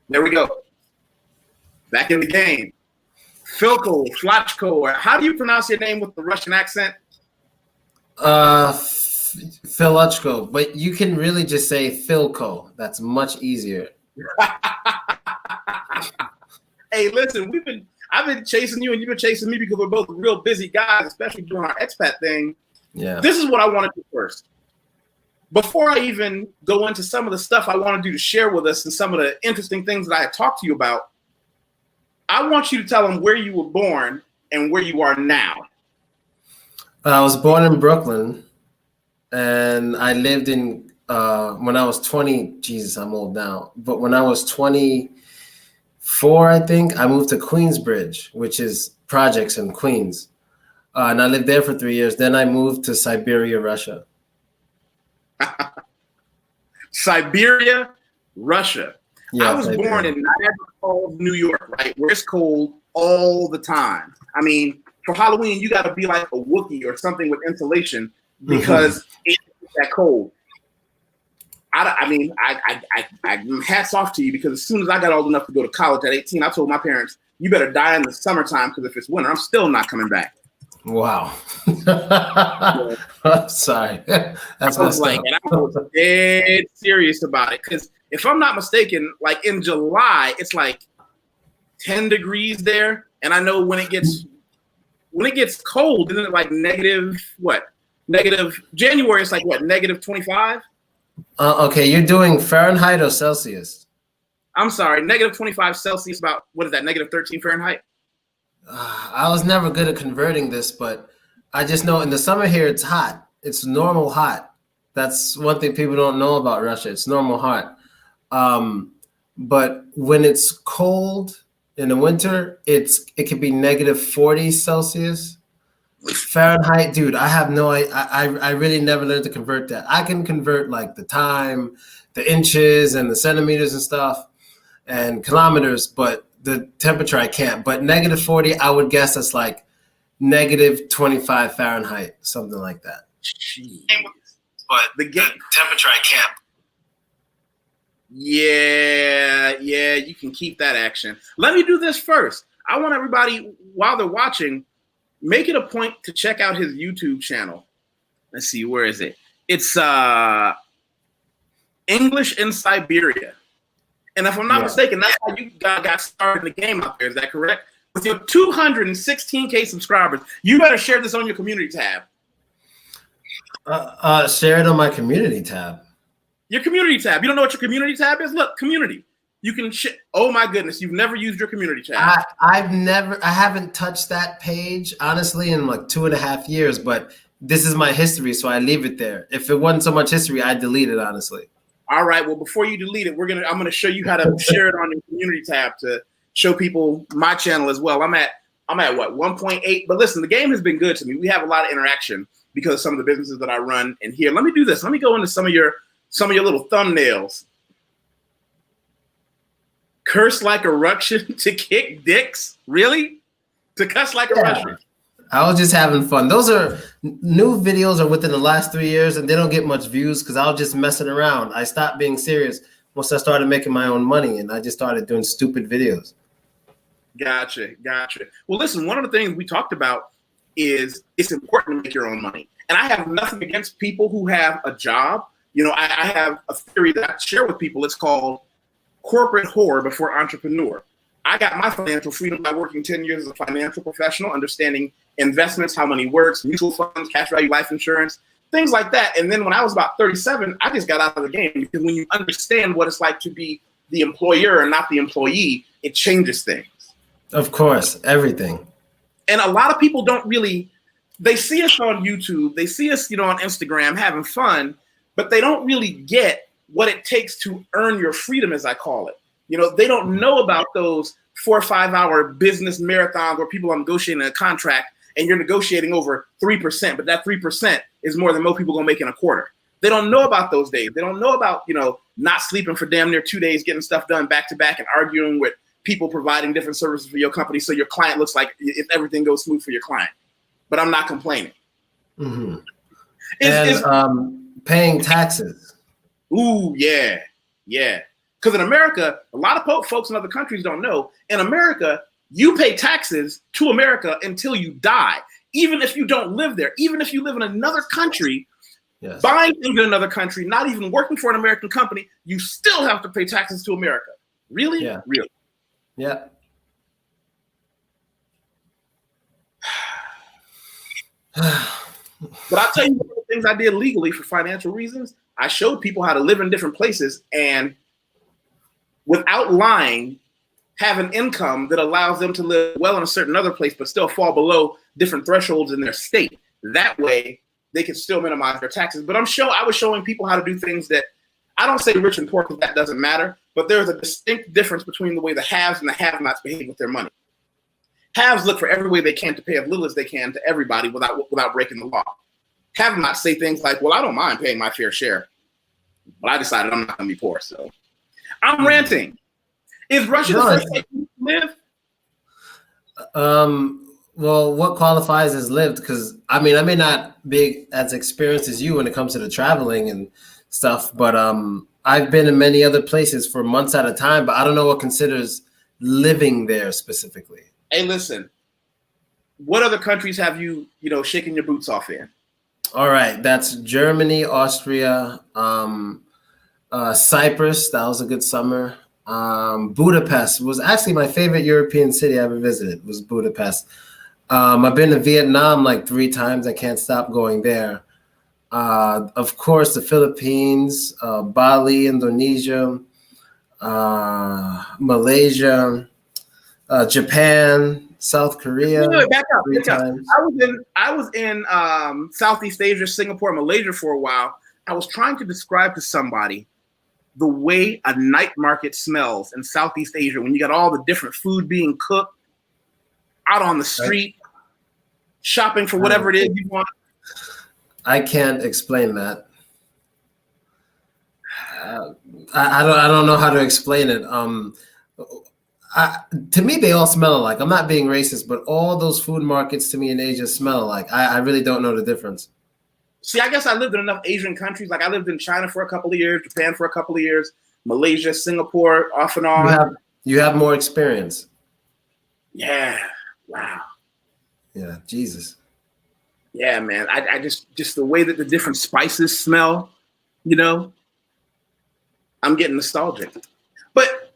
There we go. Back in the game. Philochko, or how do you pronounce your name with the Russian accent? Philochko, but you can really just say Philco. That's much easier. Hey, listen, I've been chasing you and you've been chasing me because we're both real busy guys, especially doing our expat thing. Yeah. This is what I want to do first. Before I even go into some of the stuff I want to do to share with us and some of the interesting things that I have talked to you about, I want you to tell them where you were born and where you are now. I was born in Brooklyn, and I lived in, when I was 20, Jesus, I'm old now, but when I was 24, I think, I moved to Queensbridge, which is projects in Queens. And I lived there for 3 years. Then I moved to Siberia, Russia. Siberia, Russia. Yeah, I was born in Niagara Falls, New York, right, where it's cold all the time. I mean, for Halloween, you got to be like a Wookiee or something with insulation because it's that cold. I mean, hats off to you, because as soon as I got old enough to go to college at 18, I told my parents, you better die in the summertime because if it's winter, I'm still not coming back. Wow. I'm sorry. That's messed up. And I was dead serious about it, because if I'm not mistaken, like in July, it's like 10 degrees there. And I know when it gets cold, isn't it like negative, January, it's like what, negative 25? Okay, you're doing Fahrenheit or Celsius? I'm sorry, negative 25 Celsius, about, what is that, negative 13 Fahrenheit? I was never good at converting this, but I just know in the summer here, it's hot. It's normal hot. That's one thing people don't know about Russia. It's normal hot. But when it's cold in the winter, it could be negative 40 Celsius. Fahrenheit, dude, I have no, I really never learned to convert that. I can convert like the time, the inches and the centimeters and stuff and kilometers, but the temperature I can't. But negative 40, I would guess that's like negative 25 Fahrenheit, something like that. Jeez. But the temperature I can't. Yeah, you can keep that action. Let me do this first. I want everybody, while they're watching, make it a point to check out his YouTube channel. Let's see, where is it? It's English in Siberia. And if I'm not mistaken, that's how you got started in the game out there. Is that correct? With your 216K subscribers, you better share this on your community tab. Share it on my community tab. Your community tab. You don't know what your community tab is? Look, community. You can oh my goodness, you've never used your community tab. I haven't touched that page, honestly, in like 2.5 years, but this is my history, so I leave it there. If it wasn't so much history, I'd delete it, honestly. All right, well, before you delete it, I'm gonna show you how to share it on your community tab to show people my channel as well. I'm at what, 1.8, but listen, the game has been good to me. We have a lot of interaction because of some of the businesses that I run in here. Let me do this. Let me go into some of your little thumbnails. Curse like a Russian to kick dicks? Really? To cuss like a Russian? I was just having fun. Those are new videos are within the last 3 years, and they don't get much views because I was just messing around. I stopped being serious once I started making my own money, and I just started doing stupid videos. Gotcha. Well, listen, one of the things we talked about is it's important to make your own money. And I have nothing against people who have a job. You know, I have a theory that I share with people. It's called corporate whore before entrepreneur. I got my financial freedom by working 10 years as a financial professional, understanding investments, how money works, mutual funds, cash value, life insurance, things like that. And then when I was about 37, I just got out of the game, because when you understand what it's like to be the employer and not the employee, it changes things. Of course, everything. And a lot of people don't really, they see us on YouTube, they see us, on Instagram having fun, but they don't really get what it takes to earn your freedom, as I call it. They don't know about those 4 or 5 hour business marathons where people are negotiating a contract and you're negotiating over 3%, but that 3% is more than most people gonna make in a quarter. They don't know about those days. They don't know about, not sleeping for damn near 2 days, getting stuff done back to back and arguing with people providing different services for your company so your client looks like if everything goes smooth for your client. But I'm not complaining. Mm-hmm. Paying taxes. Ooh, yeah. Because in America, a lot of folks in other countries don't know. In America, you pay taxes to America until you die. Even if you don't live there, even if you live in another country, yes, buying things in another country, not even working for an American company, you still have to pay taxes to America. Really? Yeah. Really? Yeah. But I'll tell you one of the things I did legally for financial reasons. I showed people how to live in different places and without lying, have an income that allows them to live well in a certain other place, but still fall below different thresholds in their state. That way, they can still minimize their taxes. But I was showing people how to do things that, I don't say rich and poor because that doesn't matter, but there's a distinct difference between the way the haves and the have-nots behave with their money. Haves look for every way they can to pay as little as they can to everybody without breaking the law. Have-nots say things like, well, I don't mind paying my fair share, but I decided I'm not going to be poor, so I'm ranting. Is Russia the first place you live? Well, what qualifies as lived? Because I mean, I may not be as experienced as you when it comes to the traveling and stuff, but I've been in many other places for months at a time, but I don't know what considers living there specifically. Hey, listen, what other countries have you shaking your boots off in? All right, that's Germany, Austria, Cyprus. That was a good summer. Budapest was actually my favorite European city I ever visited. Was Budapest. I've been to Vietnam like 3 times. I can't stop going there. Of course, the Philippines, Bali, Indonesia, Malaysia, Japan, South Korea. Wait, back up. 3 times. I was in Southeast Asia, Singapore, Malaysia for a while. I was trying to describe to somebody the way a night market smells in Southeast Asia when you got all the different food being cooked out on the street, right, shopping for whatever it is you want. I can't explain that. I don't know how to explain it. To me, they all smell alike. I'm not being racist, but all those food markets to me in Asia smell alike. I really don't know the difference. See, I guess I lived in enough Asian countries. Like I lived in China for a couple of years, Japan for a couple of years, Malaysia, Singapore, off and on. You have more experience. Yeah. Wow. Yeah. Jesus. Yeah, man. I just the way that the different spices smell, I'm getting nostalgic. But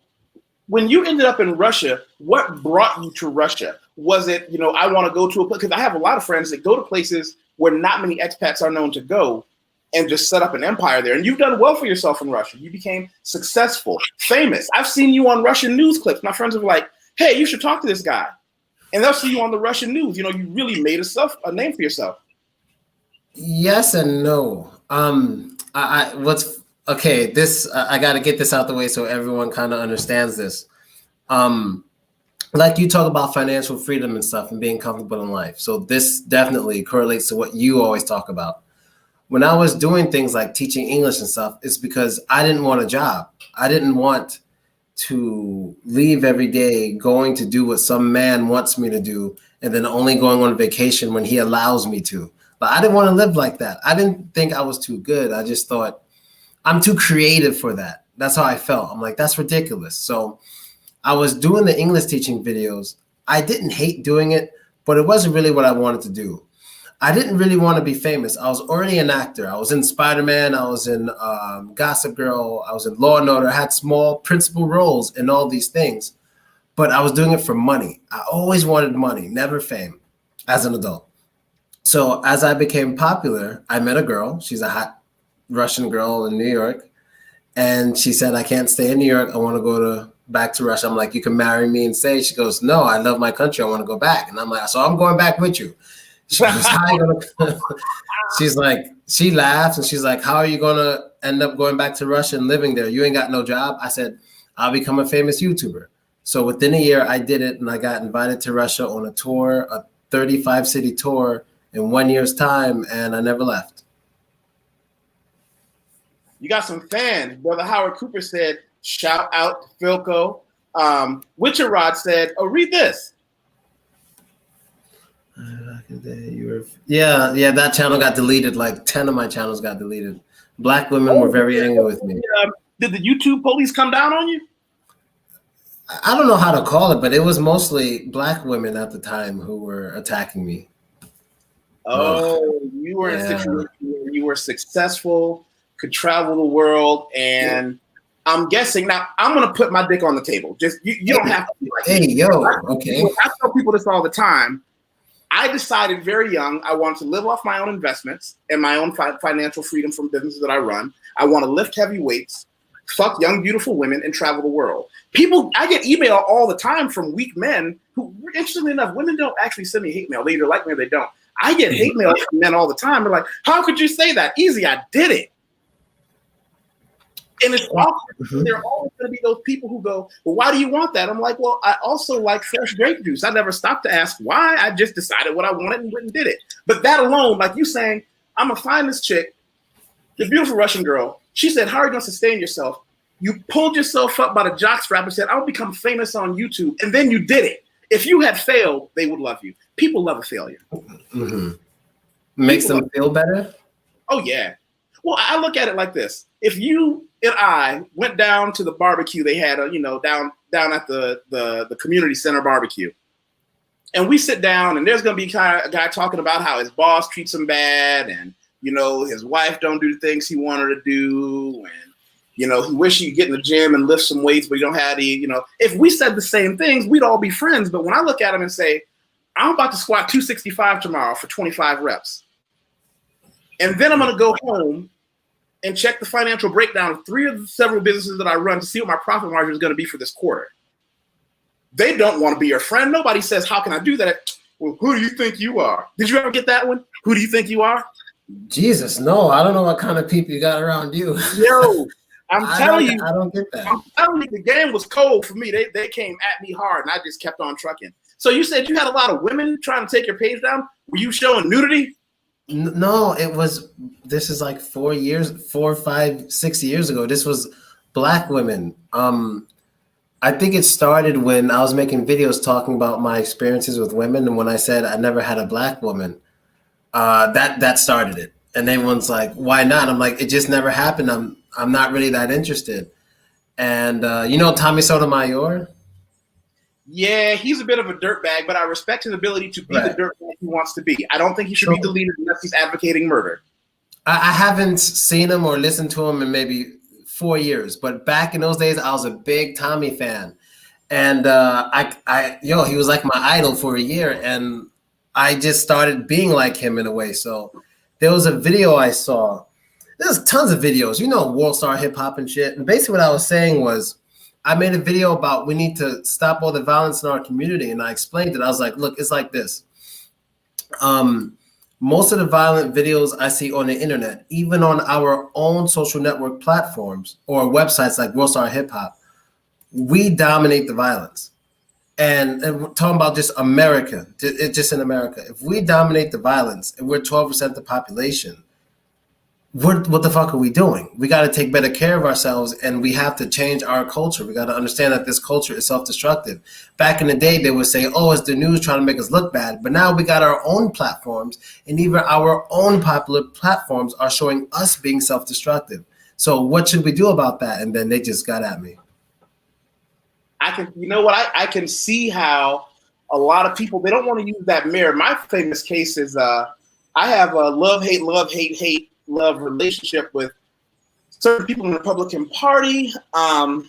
when you ended up in Russia, what brought you to Russia? Was it, I want to go to a place, because I have a lot of friends that go to places where not many expats are known to go and just set up an empire there. And you've done well for yourself in Russia. You became successful, famous. I've seen you on Russian news clips. My friends are like, hey, you should talk to this guy. And they'll see you on the Russian news. You really made a name for yourself. Yes and no. I got to get this out the way so everyone kind of understands this. Like you talk about financial freedom and stuff and being comfortable in life. So this definitely correlates to what you always talk about. When I was doing things like teaching English and stuff, it's because I didn't want a job. I didn't want to leave every day going to do what some man wants me to do and then only going on vacation when he allows me to. But I didn't want to live like that. I didn't think I was too good. I just thought I'm too creative for that. That's how I felt. I'm like, that's ridiculous. So I was doing the English teaching videos. I didn't hate doing it, but it wasn't really what I wanted to do. I didn't really want to be famous. I was already an actor. I was in Spider-Man. I was in Gossip Girl. I was in Law and Order. I had small principal roles in all these things, but I was doing it for money. I always wanted money, never fame as an adult. So as I became popular, I met a girl. She's a hot Russian girl in New York. And she said, I can't stay in New York. I want to go back to Russia. I'm like, you can marry me and stay. She goes, no, I love my country. I want to go back. And I'm like, so I'm going back with you. She goes, how are you gonna? She's like, she laughs and she's like, how are you going to end up going back to Russia and living there? You ain't got no job. I said, I'll become a famous YouTuber. So within a year, I did it. And I got invited to Russia on a tour, a 35 city tour in 1 year's time. And I never left. You got some fans. Brother Howard Cooper said, shout out to Philochko. Witcherrod said, oh, read this. Yeah, that channel got deleted. Like 10 of my channels got deleted. Black women were very angry with me. Did the YouTube police come down on you? I don't know how to call it, but it was mostly black women at the time who were attacking me. Oh, you were in a situation where you were successful, could travel the world, and I'm guessing now. I'm gonna put my dick on the table. Just you don't have to be like hey, me. yo, okay. I tell people this all the time. I decided very young I wanted to live off my own investments and my own financial freedom from businesses that I run. I want to lift heavy weights, fuck young, beautiful women, and travel the world. People, I get email all the time from weak men who, interestingly enough, women don't actually send me hate mail. They either like me or they don't. I get hate mail from men all the time. They're like, how could you say that? Easy, I did it. And it's awkward. There are always going to be those people who go, well, why do you want that? I'm like, well, I also like fresh grape juice. I never stopped to ask why. I just decided what I wanted and went and did it. But that alone, like you saying, I'm going to find this chick, the beautiful Russian girl. She said, how are you going to sustain yourself? You pulled yourself up by the jockstrap and said, I'll become famous on YouTube. And then you did it. If you had failed, they would love you. People love a failure. Makes them feel better? Oh, yeah. Well, I look at it like this. If you and I went down to the barbecue they had, down at the community center barbecue, and we sit down, and there's going to be a guy talking about how his boss treats him bad, and, his wife don't do the things he wanted to do, and, he wish he'd get in the gym and lift some weights, but he don't have any, if we said the same things, we'd all be friends. But when I look at him and say, I'm about to squat 265 tomorrow for 25 reps, and then I'm going to go home and check the financial breakdown of 3 of the several businesses that I run to see what my profit margin is going to be for this quarter. They don't want to be your friend. Nobody says, how can I do that? Well, who do you think you are? Did you ever get that one? Who do you think you are? Jesus, no. I don't know what kind of people you got around you. Yo, I'm telling you. I don't get that. I'm telling you, the game was cold for me. They came at me hard, and I just kept on trucking. So you said you had a lot of women trying to take your page down? Were you showing nudity? No, this is like 4, 5, 6 years ago. This was black women. I think it started when I was making videos talking about my experiences with women. And when I said I never had a black woman, that started it. And everyone's like, why not? I'm like, it just never happened. I'm not really that interested. And Tommy Sotomayor? Yeah, he's a bit of a dirtbag, but I respect his ability to be the dirtbag he wants to be. I don't think he should be the leader unless he's advocating murder. I haven't seen him or listened to him in maybe 4 years, but back in those days, I was a big Tommy fan, and he was like my idol for a year, and I just started being like him in a way. So there was a video I saw. There's tons of videos, World Star Hip Hop and shit. And basically, what I was saying was, I made a video about we need to stop all the violence in our community. And I explained it. I was like, look, it's like this. Most of the violent videos I see on the internet, even on our own social network platforms or websites like World Star Hip Hop, we dominate the violence. And we're talking about just America, just in America. If we dominate the violence and we're 12% of the population, what the fuck are we doing? We got to take better care of ourselves, and we have to change our culture. We got to understand that this culture is self-destructive. Back in the day, they would say, oh, it's the news trying to make us look bad. But now we got our own platforms, and even our own popular platforms are showing us being self-destructive. So what should we do about that? And then they just got at me. I can see how a lot of people, they don't want to use that mirror. My famous case is I have a love, hate relationship with certain people in the Republican Party. And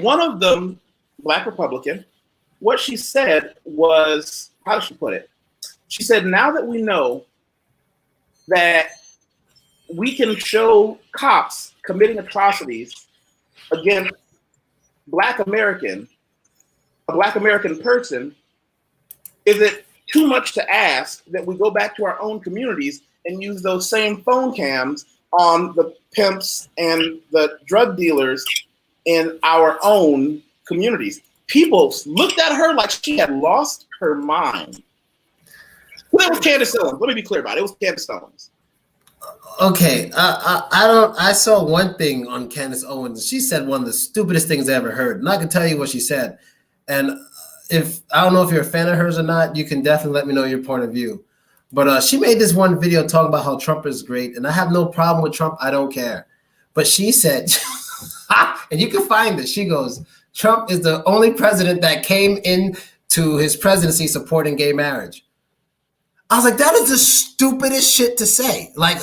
one of them, Black Republican, what she said was, how did she put it? She said, now that we know that we can show cops committing atrocities against a Black American person, is it too much to ask that we go back to our own communities and use those same phone cams on the pimps and the drug dealers in our own communities? People looked at her like she had lost her mind. Well, it was Candace Owens. Let me be clear about it. It was Candace Owens. Okay, I saw one thing on Candace Owens. She said one of the stupidest things I ever heard, and I can tell you what she said. And I don't know if you're a fan of hers or not, you can definitely let me know your point of view. But she made this one video talking about how Trump is great, and I have no problem with Trump. I don't care. But she said, and you can find this. She goes, Trump is the only president that came into his presidency supporting gay marriage. I was like, that is the stupidest shit to say. Like,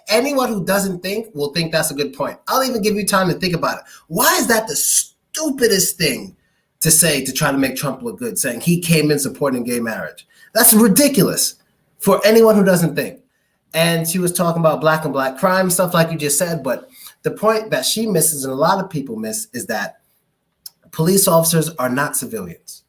anyone who doesn't think will think that's a good point. I'll even give you time to think about it. Why is that the stupidest thing to say to try to make Trump look good, saying he came in supporting gay marriage? That's ridiculous for anyone who doesn't think. And she was talking about black and black crime, stuff like you just said. But the point that she misses, and a lot of people miss, is that police officers are not civilians.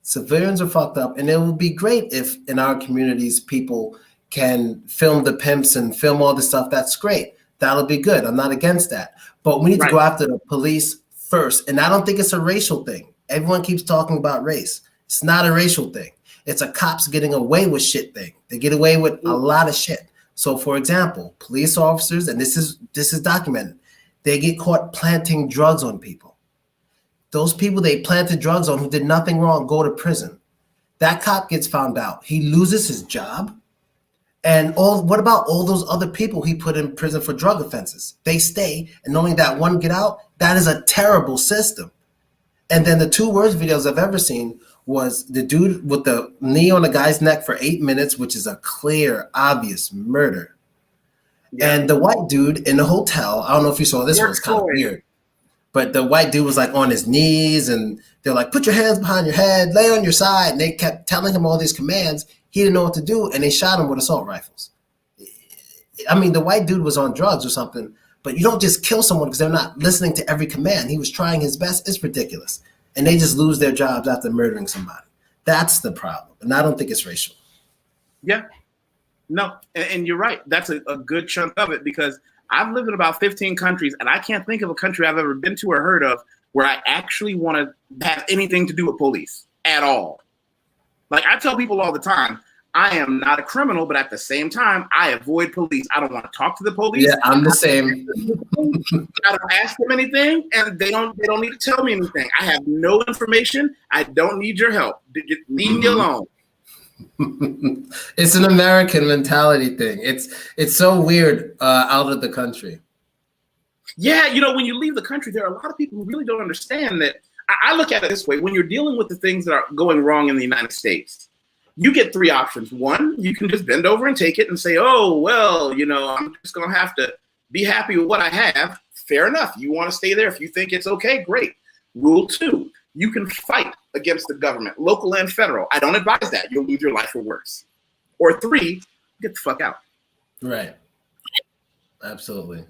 Civilians are fucked up, and it would be great if in our communities people can film the pimps and film all this stuff. That's great. That'll be good. I'm not against that. But we need to go after the police first. And I don't think it's a racial thing. Everyone keeps talking about race. It's not a racial thing. It's a cops getting away with shit thing. They get away with a lot of shit. So, for example, police officers, and this is documented, they get caught planting drugs on people. Those people they planted drugs on who did nothing wrong go to prison. That cop gets found out. He loses his job. And what about all those other people he put in prison for drug offenses? They stay, and only that one get out. That is a terrible system. And then the two worst videos I've ever seen was the dude with the knee on the guy's neck for 8 minutes, which is a clear, obvious murder. Yeah. And the white dude in the hotel, I don't know if you saw this one, it's kind of weird. But the white dude was like on his knees, and they're like, put your hands behind your head, lay on your side. And they kept telling him all these commands. He didn't know what to do, and they shot him with assault rifles. I mean, the white dude was on drugs or something, but you don't just kill someone because they're not listening to every command. He was trying his best. It's ridiculous. And they just lose their jobs after murdering somebody. That's the problem. And I don't think it's racial. Yeah. No, and you're right. That's a good chunk of it, because I've lived in about 15 countries, and I can't think of a country I've ever been to or heard of where I actually want to have anything to do with police at all. Like, I tell people all the time, I am not a criminal, but at the same time, I avoid police. I don't want to talk to the police. Yeah, I'm the same. I don't ask them anything, and they don't need to tell me anything. I have no information. I don't need your help. Leave me alone. It's an American mentality thing. It's so weird out of the country. Yeah, you know, when you leave the country, there are a lot of people who really don't understand that. I look at it this way: when you're dealing with the things that are going wrong in the United States, you get three options. One, you can just bend over and take it and say, oh, well, you know, I'm just going to have to be happy with what I have. Fair enough. You want to stay there. If you think it's okay, great. Rule two, you can fight against the government, local and federal. I don't advise that. You'll lose your life or worse. Or three, get the fuck out. Right. Absolutely.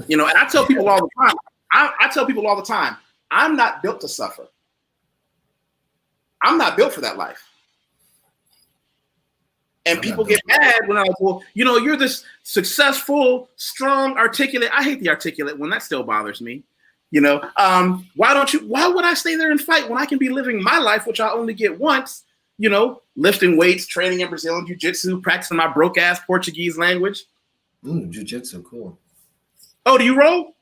You know, and I tell people all the time, I tell people all the time, I'm not built to suffer. I'm not built for that life. And people get mad when I'm like, well, you know, you're this successful, strong, articulate. I hate the articulate one. That still bothers me. You know, why would I stay there and fight when I can be living my life, which I only get once, you know, lifting weights, training in Brazilian jiu-jitsu, practicing my broke ass Portuguese language. Jiu-jitsu, cool. Oh, do you roll?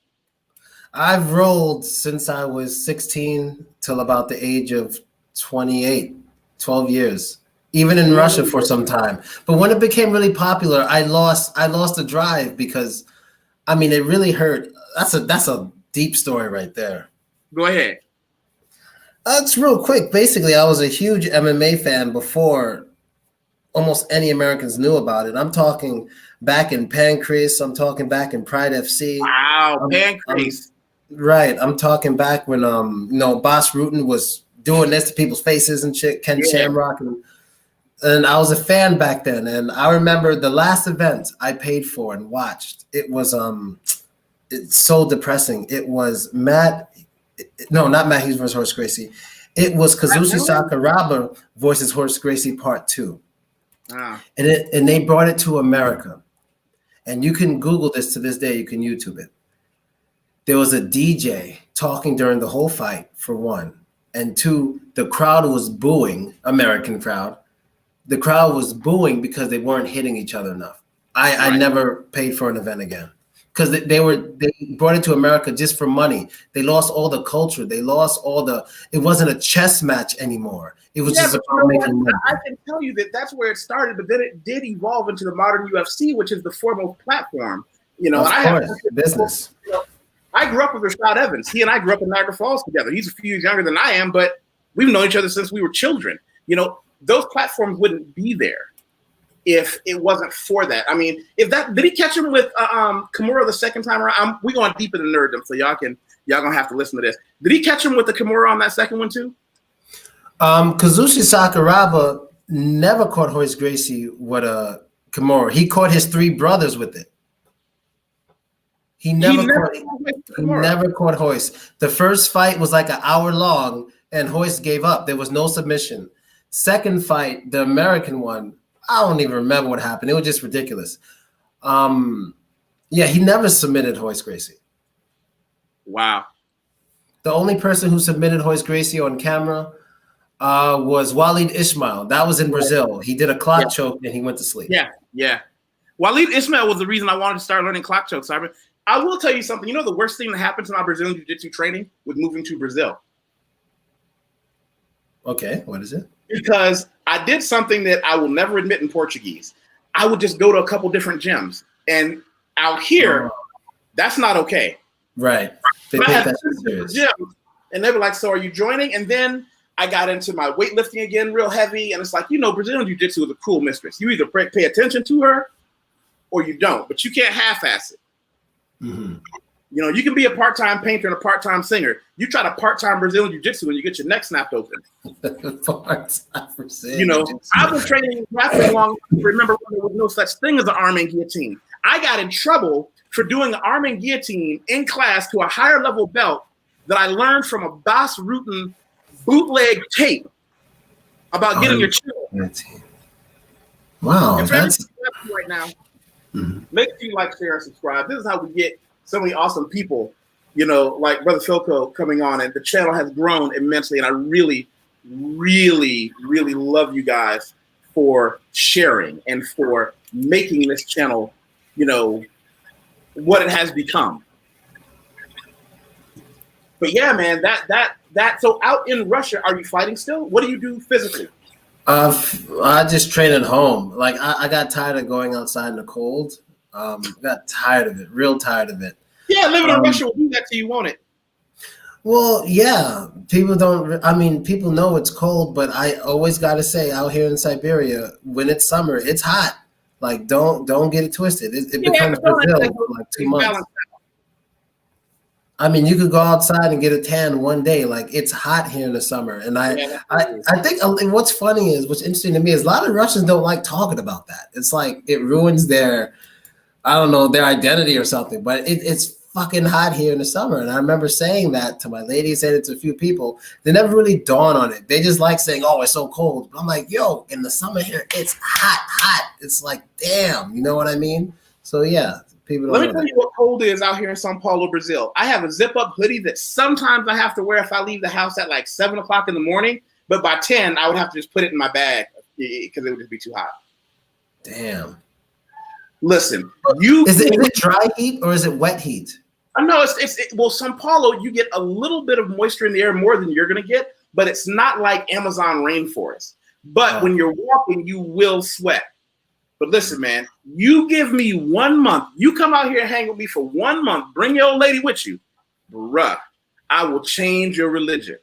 I've rolled since I was 16 till about the age of 28, 12 years. Even in Russia for some time. But when it became really popular, I lost the drive because, I mean, it really hurt. That's a deep story right there. Go ahead. It's real quick. Basically, I was a huge MMA fan before almost any Americans knew about it. I'm talking back in Pancrase. I'm talking back in Pride FC. Wow, Pancrase. Right. I'm talking back when Boss Rutan was doing this to people's faces and shit. Ken Shamrock and I was a fan back then. And I remember the last event I paid for and watched. It was it's so depressing. It was not Matt Hughes versus Horace Gracie. It was Kazushi Sakuraba versus Horace Gracie Part 2. Ah. And they brought it to America. And you can Google this to this day. You can YouTube it. There was a DJ talking during the whole fight, for one. And two, the crowd was booing, American crowd. The crowd was booing because they weren't hitting each other enough. I never paid for an event again. Because they brought it to America just for money. They lost all the culture. They lost it wasn't a chess match anymore. It was just about making money. I can tell you that's where it started, but then it did evolve into the modern UFC, which is the foremost platform. You know, of and I course, have business. you know, I grew up with Rashad Evans. He and I grew up in Niagara Falls together. He's a few years younger than I am, but we've known each other since we were children. You know, those platforms wouldn't be there if it wasn't for that. I mean, if that did he catch him with Kimura the second time around? We going deep in the nerddom, so y'all gonna have to listen to this. Did he catch him with the Kimura on that second one too? Kazushi Sakuraba never caught Hoist Gracie with a Kimura. He caught his three brothers with it. He never caught Hoist. The first fight was like an hour long, and Hoist gave up. There was no submission. Second fight, the American one, I don't even remember what happened. It was just ridiculous. Yeah, he never submitted Hoist Gracie. Wow. The only person who submitted Hoist Gracie on camera was Waleed Ismail. That was in Brazil. He did a clock choke and he went to sleep. Yeah. Waleed Ismail was the reason I wanted to start learning clock chokes. I will tell you something. You know the worst thing that happened to my Brazilian Jiu-Jitsu training with moving to Brazil? Okay, what is it? Because I did something that I will never admit in Portuguese. I would just go to a couple different gyms. And out here, that's not okay. Right. They I take had that gyms, serious. and they were like, so are you joining? And then I got into my weightlifting again real heavy. And it's like, you know, Brazilian Jiu-Jitsu is a cool mistress. You either pay attention to her or you don't. But you can't half-ass it. Mm-hmm. You know, you can be a part-time painter and a part-time singer. You try to part-time Brazilian Jiu-Jitsu and you get your neck snapped open. You know, I've been training that long. Remember when there was no such thing as an arm and guillotine. I got in trouble for doing an arm and guillotine in class to a higher level belt that I learned from a Bas Rutten bootleg tape about getting your chin. Wow, if that's right now. Make sure you like, share, and subscribe. This is how we get so many awesome people, you know, like Brother Philochko coming on, and the channel has grown immensely. And I really, really, really love you guys for sharing and for making this channel, you know, what it has become. But yeah, man, so out in Russia, are you fighting still? What do you do physically? I just train at home. Like I got tired of going outside in the cold. Got tired of it, real tired of it. Yeah, living in Russia will do that to you, won't it? Well, yeah. People don't. I mean, people know it's cold, but I always got to say, out here in Siberia, when it's summer, it's hot. Like, don't get it twisted. It becomes Brazil for like 2 months. I mean, you could go outside and get a tan one day. Like, it's hot here in the summer. And I think what's funny is, what's interesting to me is a lot of Russians don't like talking about that. It's like it ruins their, I don't know, their identity or something. But it's fucking hot here in the summer. And I remember saying that to my lady, said it to a few people. They never really dawn on it. They just like saying, oh, it's so cold. But I'm like, yo, in the summer here, it's hot. It's like, damn, you know what I mean? So, yeah. Let me tell you what cold is out here in Sao Paulo, Brazil. I have a zip-up hoodie that sometimes I have to wear if I leave the house at like 7 o'clock in the morning. But by 10, I would have to just put it in my bag because it would just be too hot. Damn. Listen, is it dry heat or is it wet heat? No, well, Sao Paulo, you get a little bit of moisture in the air more than you're going to get, but it's not like Amazon rainforest. But when you're walking, you will sweat. But listen, man, you give me 1 month. You come out here and hang with me for 1 month. Bring your old lady with you. Bruh, I will change your religion.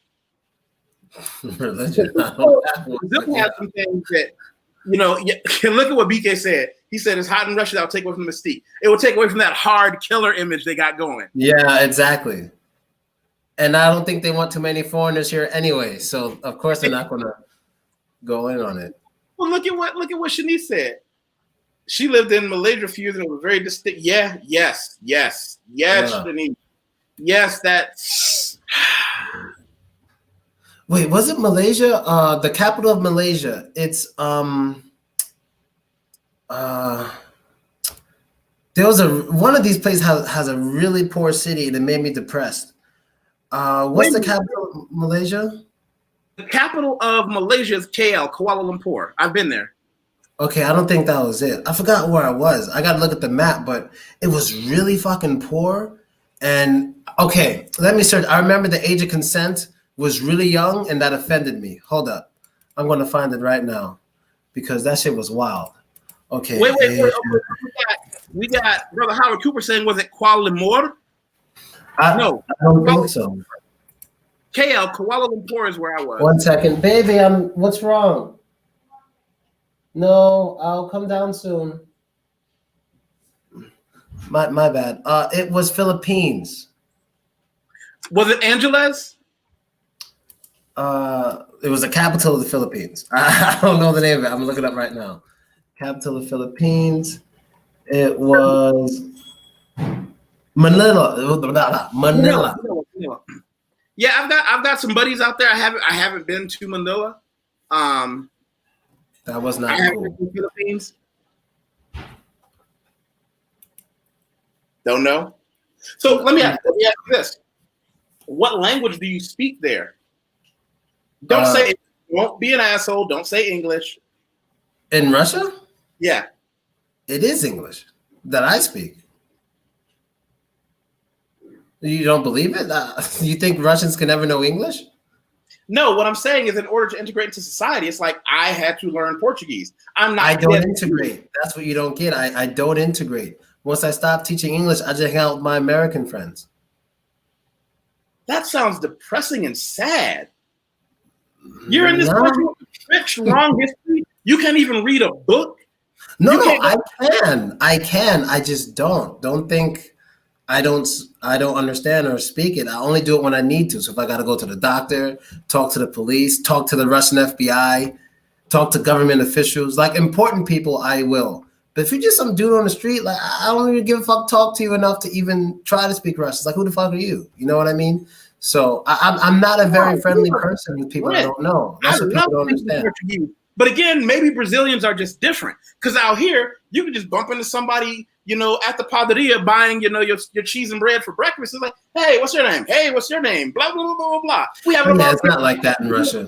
Religion? Brazil has some things that, you know, look at what BK said. He said it's hot in Russia. That'll take away from the mystique. It will take away from that hard killer image they got going. Yeah, exactly. And I don't think they want too many foreigners here anyway. So, of course, they're not going to go in on it. Well, look at what Shanice said. She lived in Malaysia a few years and it was very distinct. Yes, Shanice. Yes, that's. Wait, was it Malaysia? The capital of Malaysia. It's there was one of these places has a really poor city that made me depressed. What's the capital of Malaysia? The capital of Malaysia is KL, Kuala Lumpur. I've been there. Okay, I don't think that was it. I forgot where I was. I got to look at the map, but it was really fucking poor. And okay, let me search. I remember the age of consent was really young, and that offended me. Hold up. I'm going to find it right now because that shit was wild. Okay. Wait. We got Brother Howard Cooper saying, was it Kuala Lumpur? No. I don't think so. KL, Kuala Lumpur is where I was. 1 second. Baby, what's wrong? No, I'll come down soon. My bad. It was Philippines. Was it Angeles? It was the capital of the Philippines. I don't know the name of it. I'm looking it up right now. Capital of the Philippines. It was Manila. Manila. Yeah, I've got some buddies out there. I haven't been to Manila. That was not cool. Been to the Philippines. Don't know. So let me ask you this: what language do you speak there? Don't say. Won't be an asshole. Don't say English. In Russia? Yeah. It is English that I speak. You don't believe it? You think Russians can ever know English? No, what I'm saying is in order to integrate into society, it's like I had to learn Portuguese. I don't integrate. That's what you don't get. I don't integrate. Once I stop teaching English, I just hang out with my American friends. That sounds depressing and sad. You're in this country with rich, long history. You can't even read a book. No, I can. I just don't. Don't think I don't understand or speak it. I only do it when I need to. So if I got to go to the doctor, talk to the police, talk to the Russian FBI, talk to government officials, like important people, I will. But if you're just some dude on the street, like I don't even give a fuck, talk to you enough to even try to speak Russian. It's like, who the fuck are you? You know what I mean? So I'm not a very friendly person with people I don't know. That's what people don't understand. But again, maybe Brazilians are just different. Because out here, you can just bump into somebody, at the padaria buying, your cheese and bread for breakfast. It's like, hey, what's your name? Hey, what's your name? Blah, blah, blah, blah, blah. It's not like that in Russia.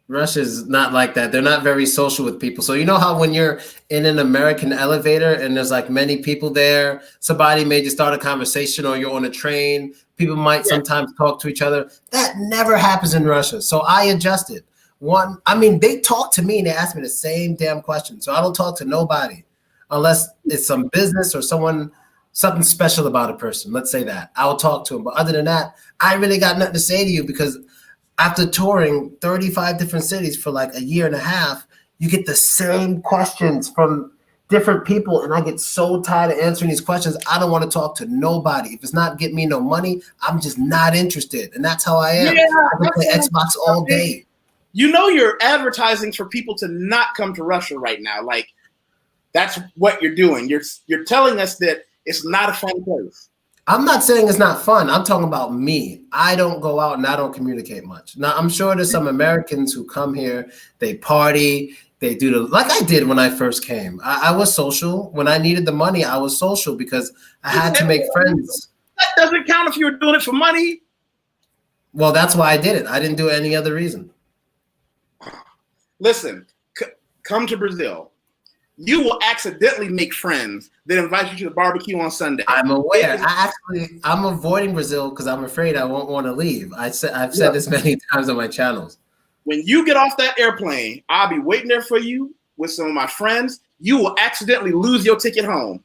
Russia's not like that. They're not very social with people. So you know how when you're in an American elevator and there's like many people there, somebody may just start a conversation, or you're on a train, people might sometimes talk to each other. That never happens in Russia. So I adjusted. They talk to me and they ask me the same damn question. So I don't talk to nobody unless it's some business or something special about a person. Let's say that. I'll talk to them. But other than that, I really got nothing to say to you, because after touring 35 different cities for like a year and a half, you get the same questions from different people. And I get so tired of answering these questions. I don't want to talk to nobody. If it's not getting me no money, I'm just not interested. And that's how I am. Yeah, I can play Xbox all day. You're advertising for people to not come to Russia right now. Like, that's what you're doing. You're telling us that it's not a fun place. I'm not saying it's not fun. I'm talking about me. I don't go out and I don't communicate much. Now, I'm sure there's some Americans who come here, they party, they do like I did when I first came. I was social. When I needed the money, I was social because I had to make friends. That doesn't count if you were doing it for money. Well, that's why I did it. I didn't do it any other reason. Listen, come to Brazil. You will accidentally make friends that invite you to the barbecue on Sunday. I'm aware. I'm avoiding Brazil because I'm afraid I won't want to leave. I've said this many times on my channels. When you get off that airplane, I'll be waiting there for you with some of my friends. You will accidentally lose your ticket home.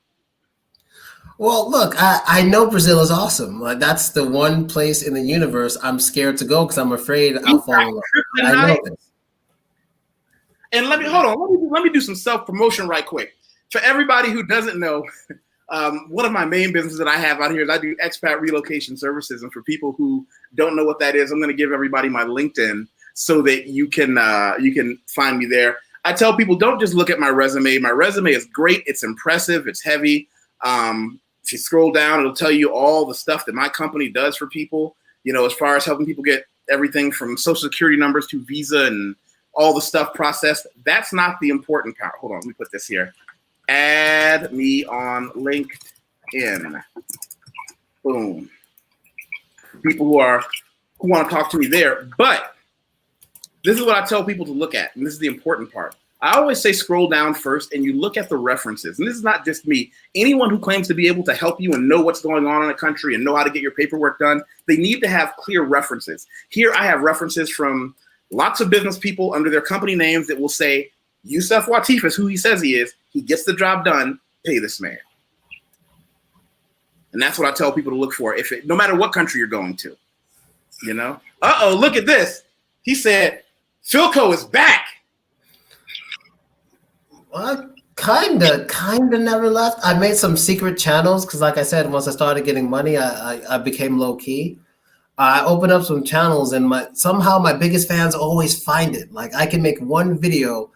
Well, look, I know Brazil is awesome. Like, that's the one place in the universe I'm scared to go because I'm afraid I'll fall in love. I know this. And let me do some self-promotion right quick. For everybody who doesn't know, one of my main businesses that I have out here is I do expat relocation services. And for people who don't know what that is, I'm going to give everybody my LinkedIn so that you can find me there. I tell people, don't just look at my resume. My resume is great. It's impressive. It's heavy. If you scroll down, it'll tell you all the stuff that my company does for people, as far as helping people get everything from social security numbers to visa and all the stuff processed. That's not the important part. Hold on, let me put this here. Add me on LinkedIn. Boom. People who want to talk to me there. But this is what I tell people to look at, and this is the important part. I always say scroll down first and you look at the references. And this is not just me. Anyone who claims to be able to help you and know what's going on in a country and know how to get your paperwork done, they need to have clear references. Here I have references from lots of business people under their company names that will say, YusefWateef is who he says he is. He gets the job done. Pay this man. And that's what I tell people to look for. No matter what country you're going to, you know. Look at this. He said, Philochko is back. What? Kinda never left. I made some secret channels because, like I said, once I started getting money, I became low key. I opened up some channels, and somehow my biggest fans always find it. Like I can make one video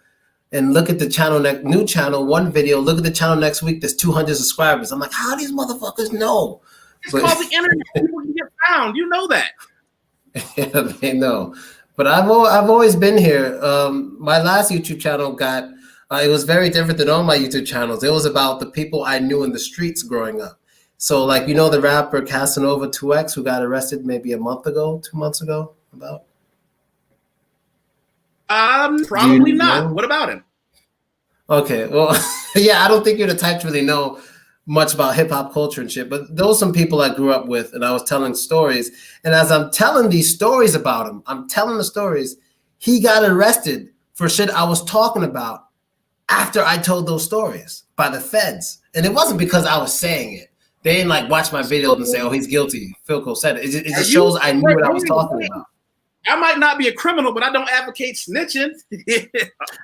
and look at the channel new channel, one video, look at the channel next week, there's 200 subscribers. I'm like, how do these motherfuckers know? It's called the internet. People can get found. You know that. Yeah, they know. But I've always been here. My last YouTube channel it was very different than all my YouTube channels. It was about the people I knew in the streets growing up. So like, you know, the rapper Casanova 2X who got arrested maybe 2 months ago about? Probably not. What about him? Okay, well, yeah, I don't think you're the type to really know much about hip hop culture and shit, but those are some people I grew up with, and I was telling stories. And as I'm telling these stories about him, I'm telling the stories, he got arrested for shit I was talking about after I told those stories by the feds. And it wasn't because I was saying it. They didn't like watch my video and say, oh, he's guilty. Philochko said it. It just shows I knew what I was talking about. I might not be a criminal, but I don't advocate snitching.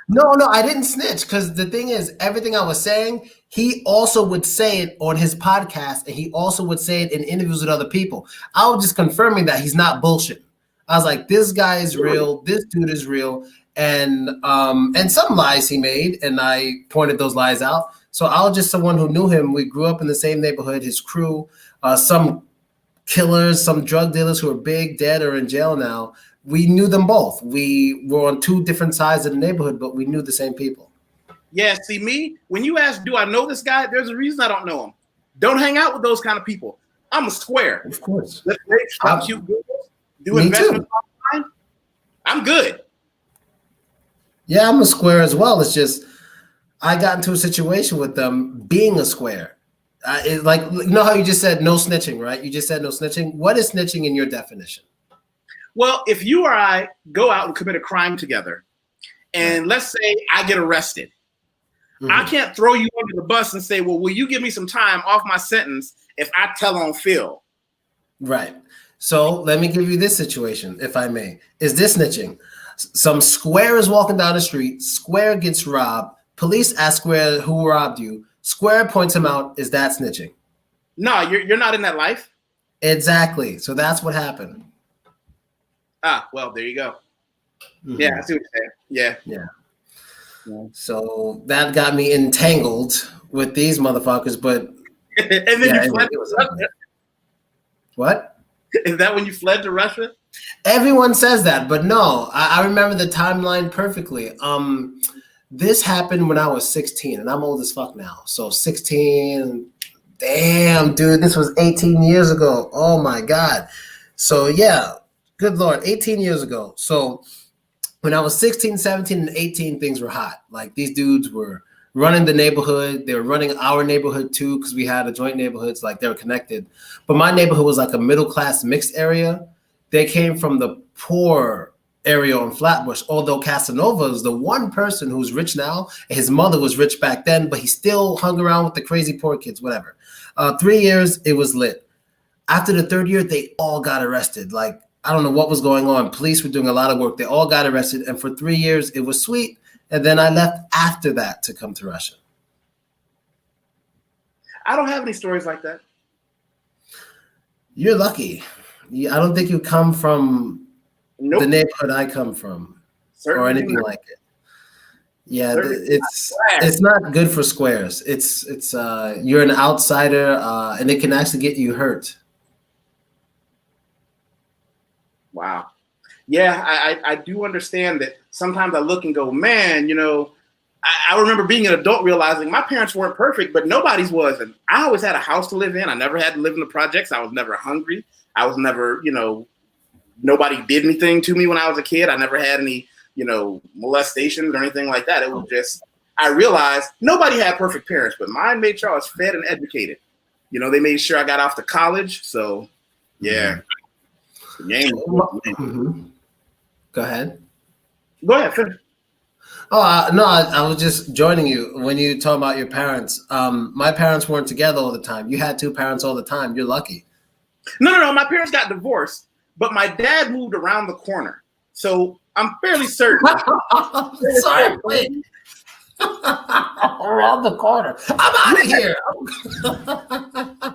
No, I didn't snitch because the thing is, everything I was saying, he also would say it on his podcast, and he also would say it in interviews with other people. I was just confirming that he's not bullshit. I was like, this guy is real. This dude is real. And some lies he made, and I pointed those lies out. So I was just someone who knew him. We grew up in the same neighborhood, his crew, some killers, some drug dealers who are big, dead, or in jail now. We knew them both. We were on two different sides of the neighborhood, but we knew the same people. Yeah, see me, when you ask, do I know this guy? There's a reason I don't know him. Don't hang out with those kind of people. I'm a square. Of course. Let's make cute videos, do investments online. I'm good. Yeah, I'm a square as well. It's just I got into a situation with them being a square. Like, you know how you just said no snitching, right? You just said no snitching. What is snitching in your definition? Well, if you or I go out and commit a crime together, and let's say I get arrested, I can't throw you under the bus and say, well, will you give me some time off my sentence if I tell on Phil? Right. So let me give you this situation, if I may. Is this snitching? Some square is walking down the street. Square gets robbed. Police ask Square who robbed you. Square points him out. Is that snitching? No, you're not in that life. Exactly. So that's what happened. Ah, well, there you go. Yeah, I see what you're saying. Yeah. So that got me entangled with these motherfuckers, but and then you fled to Russia? What? Is that when you fled to Russia? Everyone says that, but no, I remember the timeline perfectly. This happened when I was 16, and I'm old as fuck now. So 16, damn, dude, this was 18 years ago. Oh my God. So yeah, good Lord, 18 years ago. So when I was 16, 17, and 18, things were hot. Like these dudes were running the neighborhood. They were running our neighborhood too, because we had a joint neighborhood, so like they were connected. But my neighborhood was like a middle-class mixed area. They came from the poor area on Flatbush, although Casanova is the one person who's rich now. And his mother was rich back then, but he still hung around with the crazy poor kids, whatever. 3 years, it was lit. After the third year, they all got arrested. Like, I don't know what was going on. Police were doing a lot of work. They all got arrested. And for 3 years, it was sweet. And then I left after that to come to Russia. I don't have any stories like that. You're lucky. I don't think you come from the neighborhood I come from or anything like it. Yeah, it's not good for squares. It's you're an outsider, and it can actually get you hurt. Wow. Yeah, I do understand that. Sometimes I look and go, man, you know, I remember being an adult realizing my parents weren't perfect, but nobody's was. And I always had a house to live in. I never had to live in the projects. I was never hungry. I was never, you know, nobody did anything to me when I was a kid. I never had any, you know, molestations or anything like that. It was just, I realized nobody had perfect parents, but mine made sure I was fed and educated. You know, they made sure I got off to college. So, yeah. Go ahead. Go ahead, finish. Oh, no, I was just joining you when you talk about your parents. My parents weren't together all the time. You had two parents all the time. You're lucky. No. My parents got divorced, but my dad moved around the corner. So I'm fairly certain. Sorry, wait. Around the corner. I'm out of here.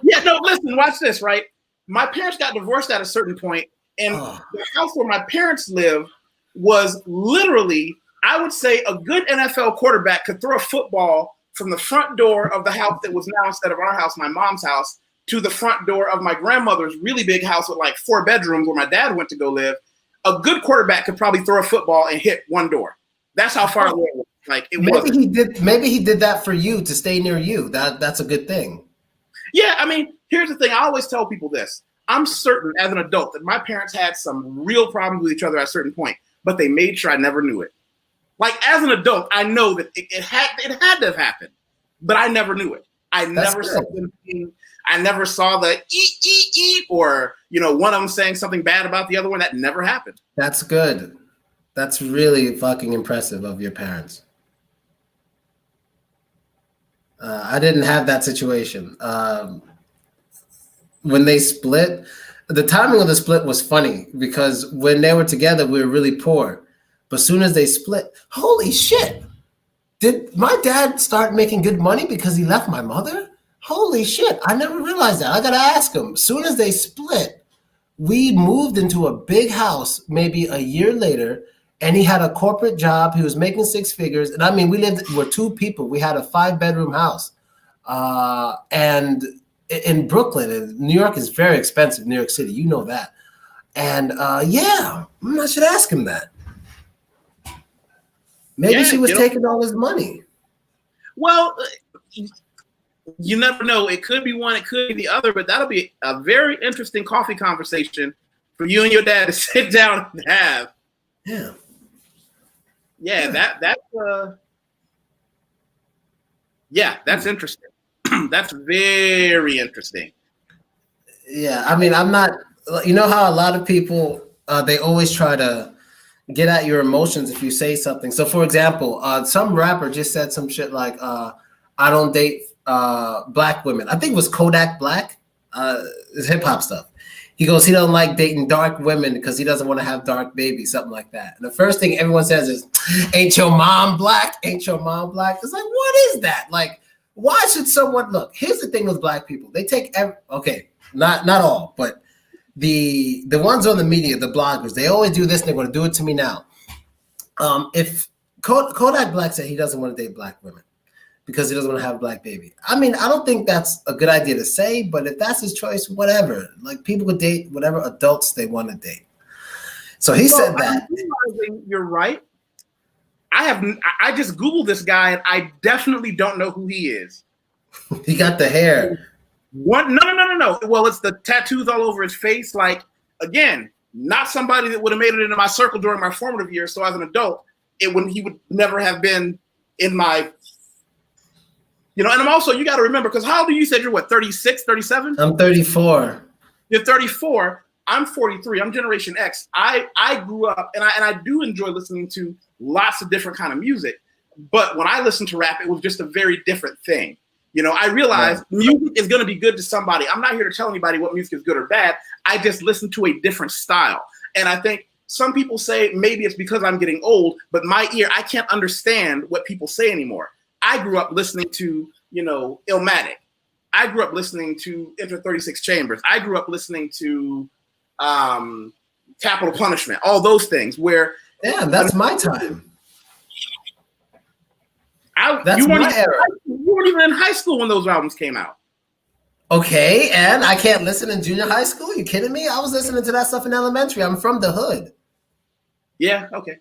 Yeah, no, listen, watch this, right? My parents got divorced at a certain point, and the house where my parents lived was literally, I would say, a good NFL quarterback could throw a football from the front door of the house that was now, instead of our house, my mom's house, to the front door of my grandmother's really big house with like 4 bedrooms where my dad went to go live. A good quarterback could probably throw a football and hit one door. That's how far away it was. Like it was. Maybe he did that for you to stay near you. That's a good thing. Yeah, I mean, here's the thing. I always tell people this. I'm certain as an adult that my parents had some real problems with each other at a certain point, but they made sure I never knew it. Like as an adult, I know that it had to have happened, but I never knew it. I never saw the eat or one of them saying something bad about the other one. That never happened. That's good. That's really fucking impressive of your parents. I didn't have that situation. When they split, the timing of the split was funny because when they were together, we were really poor. But as soon as they split, holy shit. Did my dad start making good money because he left my mother? Holy shit. I never realized that. I got to ask him. As soon as they split, we moved into a big house maybe a year later, and he had a corporate job. He was making 6 figures. And I mean, we're 2 people. We had a 5-bedroom house. And in Brooklyn, and New York is very expensive, New York City. You know that. And yeah, I should ask him that. Maybe she was taking all his money. Well, you never know. It could be one, it could be the other, but that'll be a very interesting coffee conversation for you and your dad to sit down and have. Yeah. Yeah, that's interesting. That's very interesting. Yeah, I mean, I'm not, you know how a lot of people, they always try to get at your emotions if you say something. So for example, some rapper just said some shit like, I don't date black women. I think it was Kodak Black, it's hip hop stuff. He goes, he doesn't like dating dark women because he doesn't want to have dark babies, something like that. And the first thing everyone says is, ain't your mom black? Ain't your mom black? It's like, what is that? Like, why should someone, look, here's the thing with black people. They take, okay, not all, but the ones on the media, the bloggers, they always do this, and they're going to do it to me now. If Kodak Black said he doesn't want to date black women because he doesn't want to have a black baby. I mean, I don't think that's a good idea to say, but if that's his choice, whatever. Like, people could date whatever adults they want to date. So he said that. You're right. I just Googled this guy, and I definitely don't know who he is. He got the hair. What? No. Well, it's the tattoos all over his face. Like, again, not somebody that would have made it into my circle during my formative years. So as an adult, he would never have been in my, and I'm also, you got to remember, because how old are you? Said you're what, 36, 37? I'm 34. You're 34. I'm 43. I'm Generation X. I grew up, and I do enjoy listening to lots of different kind of music. But when I listened to rap, it was just a very different thing. I realized music is going to be good to somebody. I'm not here to tell anybody what music is good or bad. I just listen to a different style. And I think some people say maybe it's because I'm getting old, but my ear, I can't understand what people say anymore. I grew up listening to, Illmatic. I grew up listening to Enter 36 Chambers. I grew up listening to Capital Punishment, all those things where. Yeah, that's my time. You weren't even in high school when those albums came out. Okay, and I can't listen in junior high school? You kidding me? I was listening to that stuff in elementary. I'm from the hood. Yeah, okay.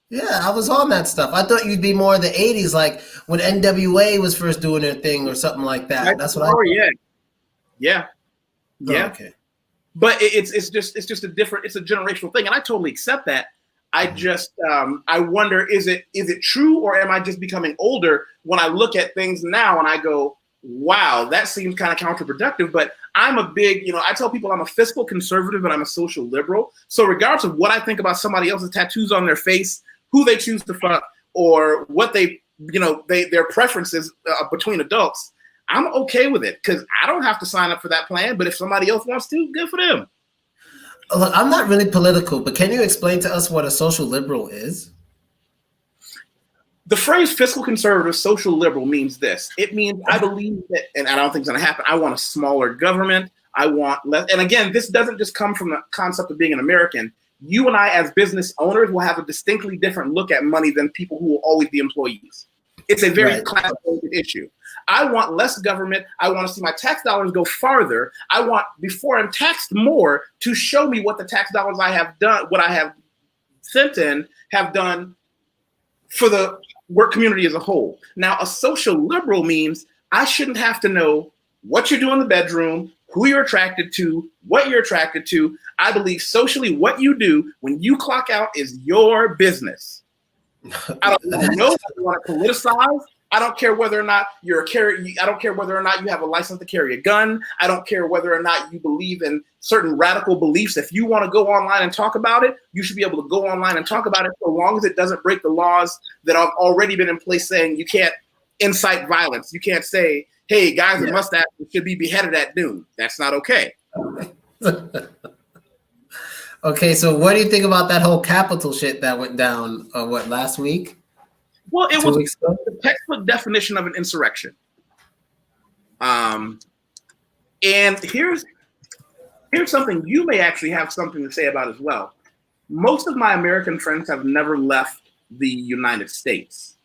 Yeah, I was on that stuff. I thought you'd be more of the 80s, like when NWA was first doing their thing or something like that. That's what I thought. Yeah. Oh, okay. But it's just a different, it's a generational thing, and I totally accept that. I just I wonder, is it true, or am I just becoming older when I look at things now and I go, wow, that seems kind of counterproductive. But I'm a big, I tell people I'm a fiscal conservative, but I'm a social liberal. So regardless of what I think about somebody else's tattoos on their face, who they choose to fuck, or what their preferences between adults, I'm okay with it because I don't have to sign up for that plan. But if somebody else wants to, good for them. Look, I'm not really political, but can you explain to us what a social liberal is? The phrase fiscal conservative, social liberal means this. It means I believe that, and I don't think it's going to happen, I want a smaller government. I want less. And again, this doesn't just come from the concept of being an American. You and I, as business owners, will have a distinctly different look at money than people who will always be employees. It's a very class-oriented issue. I want less government. I want to see my tax dollars go farther. I want, before I'm taxed more, to show me what the tax dollars I have done, what I have sent in, have done for the work community as a whole. Now, a social liberal means I shouldn't have to know what you do in the bedroom, who you're attracted to, what you're attracted to. I believe socially what you do when you clock out is your business. I don't know if you want to politicize. I don't care whether or not you're a carrier. I don't care whether or not you have a license to carry a gun. I don't care whether or not you believe in certain radical beliefs. If you want to go online and talk about it, you should be able to go online and talk about it so long as it doesn't break the laws that have already been in place saying you can't incite violence. You can't say, hey, guys with mustaches should be beheaded at noon. That's not okay. Okay, so what do you think about that whole Capitol shit that went down, last week? Well, it was the textbook definition of an insurrection. And here's something you may actually have something to say about as well. Most of my American friends have never left the United States.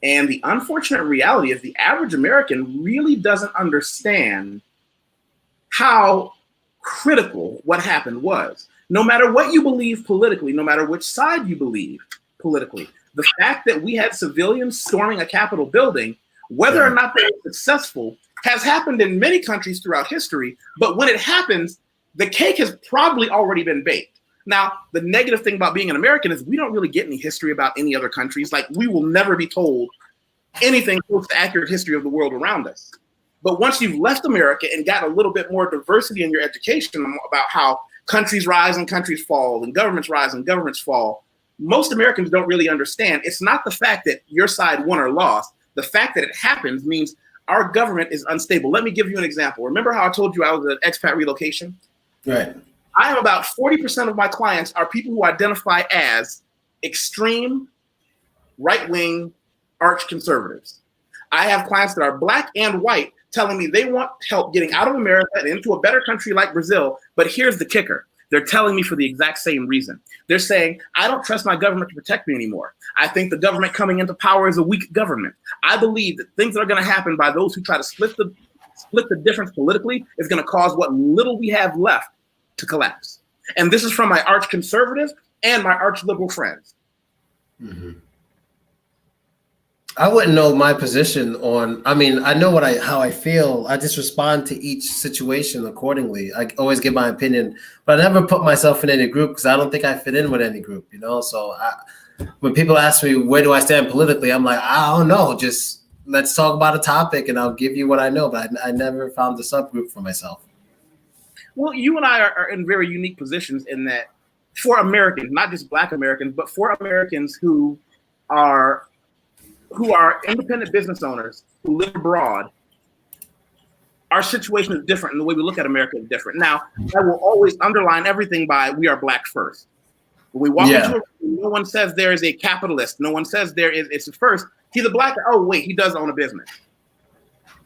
And the unfortunate reality is the average American really doesn't understand how critical what happened was. No matter what you believe politically, no matter which side you believe politically, the fact that we had civilians storming a Capitol building, whether or not they were successful, has happened in many countries throughout history. But when it happens, the cake has probably already been baked. Now, the negative thing about being an American is we don't really get any history about any other countries. Like, we will never be told anything close to accurate history of the world around us. But once you've left America and got a little bit more diversity in your education about how countries rise and countries fall and governments rise and governments fall, most Americans don't really understand. It's not the fact that your side won or lost. The fact that it happens means our government is unstable. Let me give you an example. Remember how I told you I was an expat relocation? Right. I have about 40% of my clients are people who identify as extreme right-wing arch conservatives. I have clients that are black and white telling me they want help getting out of America and into a better country like Brazil. But here's the kicker. They're telling me for the exact same reason. They're saying, I don't trust my government to protect me anymore. I think the government coming into power is a weak government. I believe that things that are going to happen by those who try to split the difference politically is going to cause what little we have left to collapse. And this is from my arch conservative and my arch liberal friends. Mm-hmm. I wouldn't know my position on, I mean, I know how I feel. I just respond to each situation accordingly. I always give my opinion, but I never put myself in any group because I don't think I fit in with any group, you know? So when people ask me, where do I stand politically? I'm like, I don't know. Just let's talk about a topic and I'll give you what I know. But I never found a subgroup for myself. Well, you and I are in very unique positions in that for Americans, not just Black Americans, but for Americans who are independent business owners who live abroad, our situation is different and the way we look at America is different. Now, I will always underline everything by we are Black first. When we walk into a room, no one says there is a capitalist. No one says it's first. He's a Black. Oh, wait, he does own a business.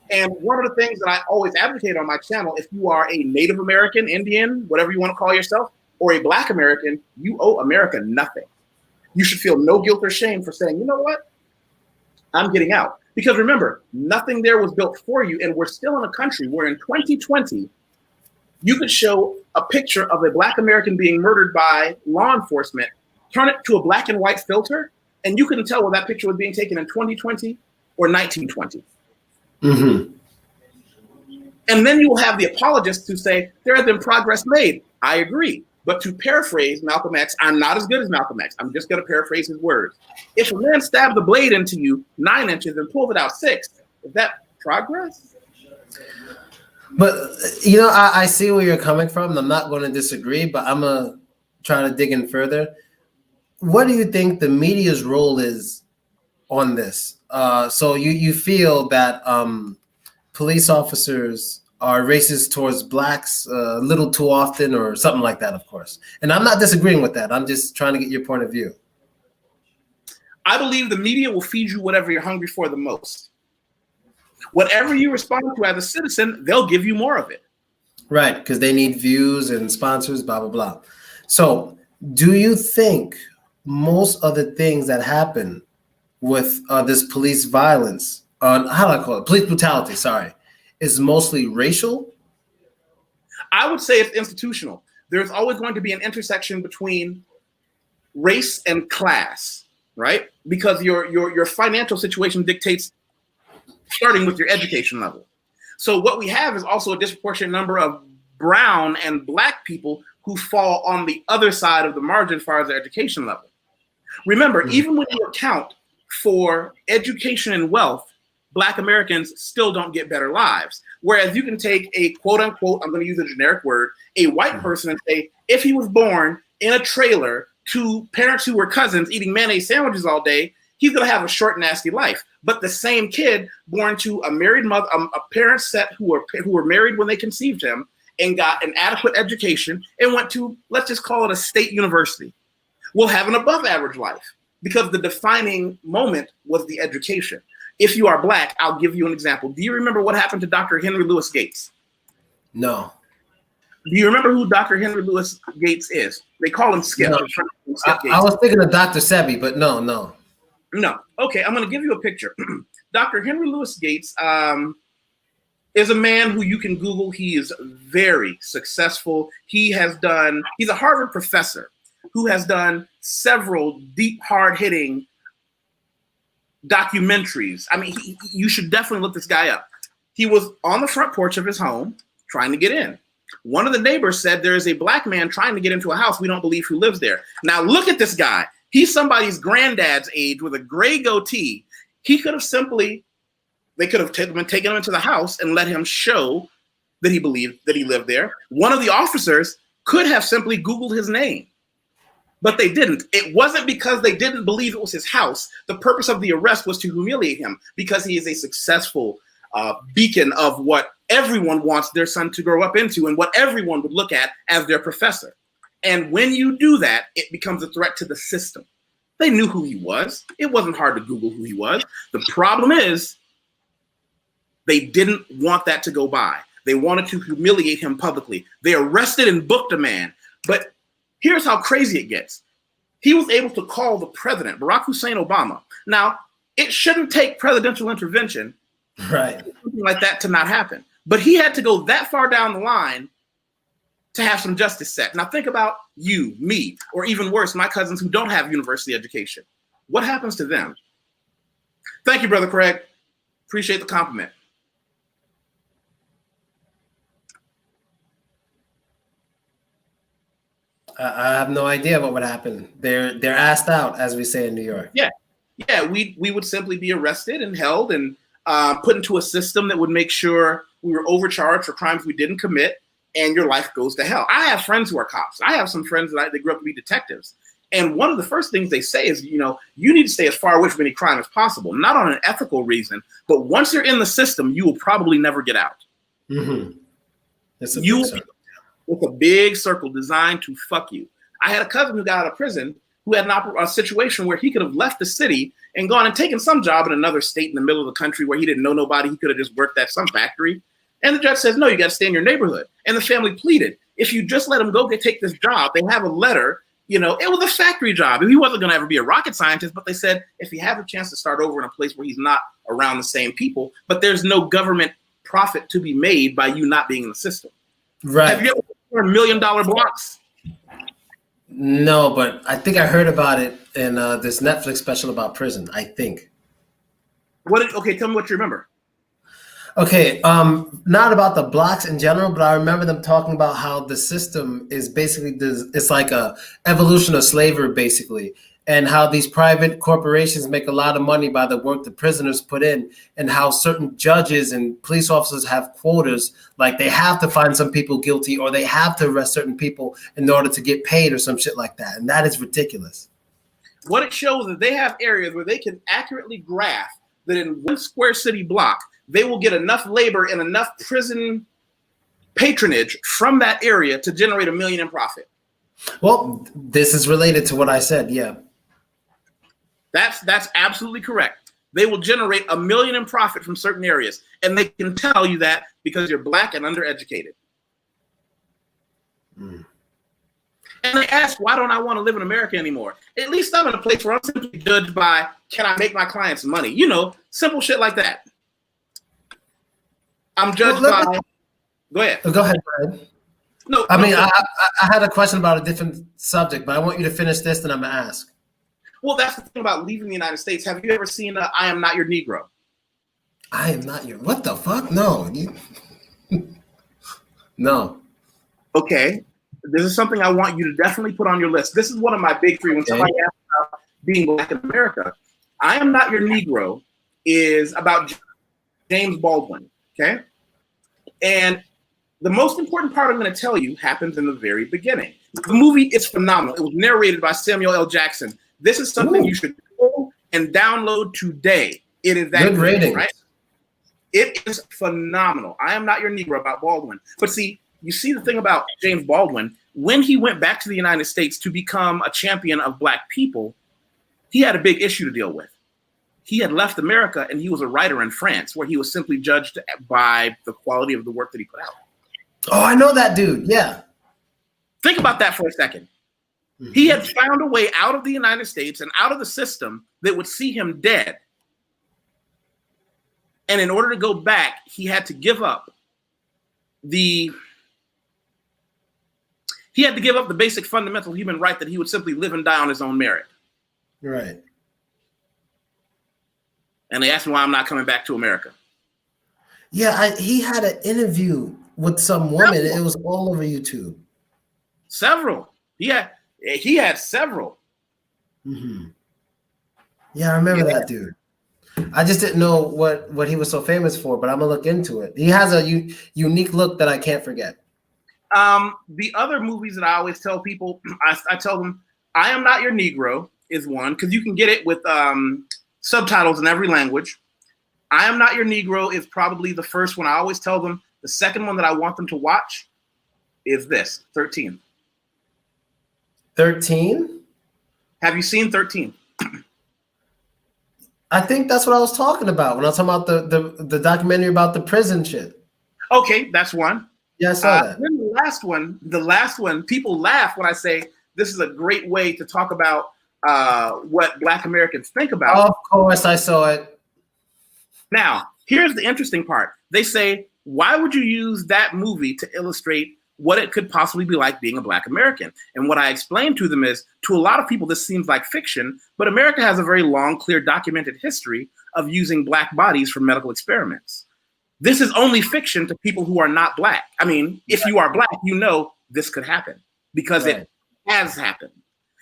And one of the things that I always advocate on my channel, if you are a Native American, Indian, whatever you want to call yourself, or a Black American, you owe America nothing. You should feel no guilt or shame for saying, you know what? I'm getting out. Because remember, nothing there was built for you. And we're still in a country where in 2020, you could show a picture of a Black American being murdered by law enforcement, turn it to a black and white filter, and you couldn't tell whether that picture was being taken in 2020 or 1920. Mm-hmm. And then you will have the apologists who say, there has been progress made. I agree. But to paraphrase Malcolm X, I'm not as good as Malcolm X. I'm just going to paraphrase his words. If a man stabs the blade into you 9 inches and pulls it out 6, is that progress? But, you know, I see where you're coming from. I'm not going to disagree, but I'm going to try to dig in further. What do you think the media's role is on this. So you feel that police officers are racist towards blacks a little too often, or something like that, of course. And I'm not disagreeing with that. I'm just trying to get your point of view. I believe the media will feed you whatever you're hungry for the most. Whatever you respond to as a citizen, they'll give you more of it. Right, because they need views and sponsors, blah, blah, blah. So do you think most of the things that happen with this police violence, how do I call it? Police brutality, sorry, is mostly racial? I would say it's institutional. There's always going to be an intersection between race and class, right? Because your financial situation dictates starting with your education level. So what we have is also a disproportionate number of brown and black people who fall on the other side of the margin as far as their education level. Remember, even when you account for education and wealth, Black Americans still don't get better lives. Whereas you can take a quote unquote, I'm going to use a generic word, a white person and say, if he was born in a trailer to parents who were cousins eating mayonnaise sandwiches all day, he's going to have a short, nasty life. But the same kid born to a married mother, a parent set who were married when they conceived him and got an adequate education and went to, let's just call it a state university, will have an above average life because the defining moment was the education. If you are Black, I'll give you an example. Do you remember what happened to Dr. Henry Louis Gates? No. Do you remember who Dr. Henry Louis Gates is? They call him Skip. No. I was thinking of Dr. Sebi, but no. No. Okay, I'm going to give you a picture. Dr. Henry Louis Gates is a man who you can Google. He is very successful. He's a Harvard professor who has done several deep, hard-hitting documentaries. I mean, you should definitely look this guy up. He was on the front porch of his home trying to get in. One of the neighbors said, there is a Black man trying to get into a house. We don't believe who lives there. Now look at this guy. He's somebody's granddad's age with a gray goatee. He could have they could have taken him into the house and let him show that he believed that he lived there. One of the officers could have simply Googled his name, but they didn't. It wasn't because they didn't believe it was his house. The purpose of the arrest was to humiliate him because he is a successful beacon of what everyone wants their son to grow up into and what everyone would look at as their professor. And when you do that, it becomes a threat to the system. They knew who he was. It wasn't hard to Google who he was. The problem is they didn't want that to go by. They wanted to humiliate him publicly. They arrested and booked a man. But here's how crazy it gets. He was able to call the president, Barack Hussein Obama. Now, it shouldn't take presidential intervention, right, something like that to not happen. But he had to go that far down the line to have some justice set. Now think about you, me, or even worse, my cousins who don't have university education. What happens to them? Thank you, Brother Craig. Appreciate the compliment. I have no idea what would happen. They're asked out, as we say in New York. Yeah, we would simply be arrested and held and put into a system that would make sure we were overcharged for crimes we didn't commit, and your life goes to hell. I have friends who are cops. I have some friends that grew up to be detectives. And one of the first things they say is, you need to stay as far away from any crime as possible, not on an ethical reason, but once you're in the system, you will probably never get out. Mm-hmm. It's a big circle designed to fuck you. I had a cousin who got out of prison who had a situation where he could have left the city and gone and taken some job in another state in the middle of the country where he didn't know nobody. He could have just worked at some factory. And the judge says, no, you got to stay in your neighborhood. And the family pleaded, if you just let him go take this job, they have a letter. It was a factory job. He wasn't going to ever be a rocket scientist, but they said, if he has a chance to start over in a place where he's not around the same people, but there's no government profit to be made by you not being in the system. Right. Have you ever $1 million blocks? No, but I think I heard about it in this Netflix special about prison, I think. Okay, tell me what you remember. Okay, not about the blocks in general, but I remember them talking about how the system is basically, it's like a evolution of slavery, basically, and how these private corporations make a lot of money by the work the prisoners put in, and how certain judges and police officers have quotas, like they have to find some people guilty or they have to arrest certain people in order to get paid or some shit like that. And that is ridiculous. what it shows is they have areas where they can accurately graph that in 1 square city block, they will get enough labor and enough prison patronage from that area to generate $1 million in profit. Well, this is related to what I said. Yeah. That's absolutely correct. They will generate $1 million in profit from certain areas. And they can tell you that because you're black and undereducated. And they ask, why don't I want to live in America anymore? At least I'm in a place where I'm simply judged by, can I make my clients money? You know, simple shit like that. I'm judged by. Go ahead. Go ahead, Brian. No, I had a question about a different subject, but I want you to finish this, then I'm gonna ask. Well, that's the thing about leaving the United States. Have you ever seen I Am Not Your Negro? I am not your. What the fuck? No. No. Okay. This is something I want you to definitely put on your list. This is one of my big three. When somebody asks about being black in America, I Am Not Your Negro is about James Baldwin. Okay. And the most important part I'm going to tell you happens in the very beginning. The movie is phenomenal. It was narrated by Samuel L. Jackson. This is something you should go and download today. It is that good rating, right? It is phenomenal. I Am Not Your Negro about Baldwin. But see, you see the thing about James Baldwin, when he went back to the United States to become a champion of black people, he had a big issue to deal with. He had left America and he was a writer in France where he was simply judged by the quality of the work that he put out. Oh, I know that dude. Yeah. Think about that for a second. Mm-hmm. He had found a way out of the United States and out of the system that would see him dead. And in order to go back, he had to give up the basic fundamental human right that he would simply live and die on his own merit. Right. And they asked me why I'm not coming back to America. Yeah, he had an interview with some woman. It was all over YouTube. Several. Yeah, he had several. Mm-hmm. Yeah, I remember that dude. I just didn't know what he was so famous for, but I'm gonna look into it. He has a unique look that I can't forget. The other movies that I always tell people, I tell them, I Am Not Your Negro is one, because you can get it with subtitles in every language. I Am Not Your Negro is probably the first one. I always tell them the second one that I want them to watch is this, 13. 13? Have you seen 13? I think that's what I was talking about when I was talking about the documentary about the prison shit. Okay, that's one. Yeah, I saw that. Then the last one, people laugh when I say this is a great way to talk about what Black Americans think about. Of course, I saw it. Now, here's the interesting part. They say, why would you use that movie to illustrate what it could possibly be like being a Black American? And what I explained to them is, to a lot of people, this seems like fiction, but America has a very long, clear, documented history of using Black bodies for medical experiments. This is only fiction to people who are not Black. I mean, if you are Black, you know this could happen because it has happened.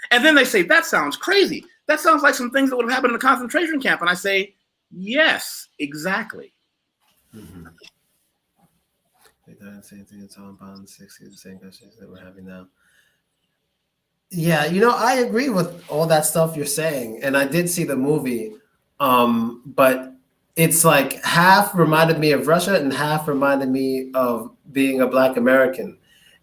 And then they say, that sounds crazy. That sounds like some things that would have happened in a concentration camp. And I say, yes, exactly. Mm-hmm. They died the same thing in the 60s, the same questions that we're having now. Yeah, I agree with all that stuff you're saying. And I did see the movie, but it's like half reminded me of Russia and half reminded me of being a Black American.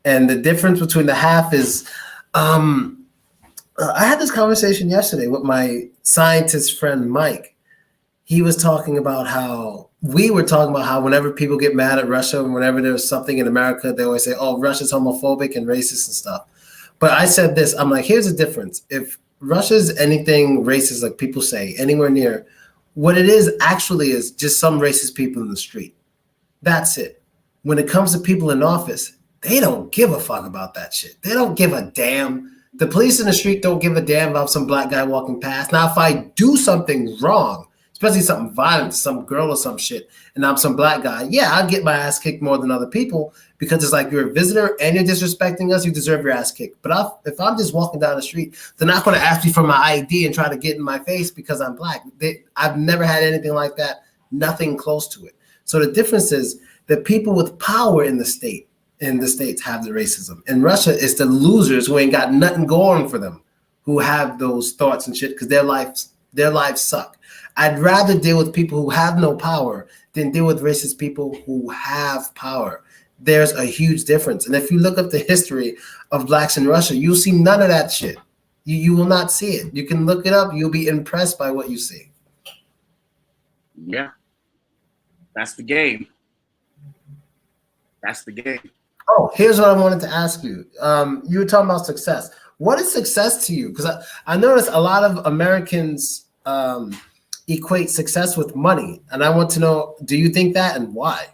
And the difference between the half is, I had this conversation yesterday with my scientist friend, Mike. He was talking about how whenever people get mad at Russia and whenever there's something in America, they always say, oh, Russia's homophobic and racist and stuff. But I said this, I'm like, here's the difference. If Russia's anything racist, like people say, anywhere near, what it is actually is just some racist people in the street. That's it. When it comes to people in office, they don't give a fuck about that shit. They don't give a damn. The police in the street don't give a damn about some Black guy walking past. Now, if I do something wrong, especially something violent, some girl or some shit, and I'm some Black guy, yeah, I'll get my ass kicked more than other people because it's like you're a visitor and you're disrespecting us, you deserve your ass kicked. But if I'm just walking down the street, they're not going to ask me for my ID and try to get in my face because I'm Black. I've never had anything like that, nothing close to it. So the difference is that people with power in the States have the racism. In Russia, it's the losers who ain't got nothing going for them who have those thoughts and shit because their lives suck. I'd rather deal with people who have no power than deal with racist people who have power. There's a huge difference. And if you look up the history of blacks in Russia, you'll see none of that shit. You will not see it. You can look it up. You'll be impressed by what you see. Yeah. That's the game. That's the game. Oh, here's what I wanted to ask you. You were talking about success. What is success to you? Because I noticed a lot of Americans equate success with money. And I want to know, do you think that and why?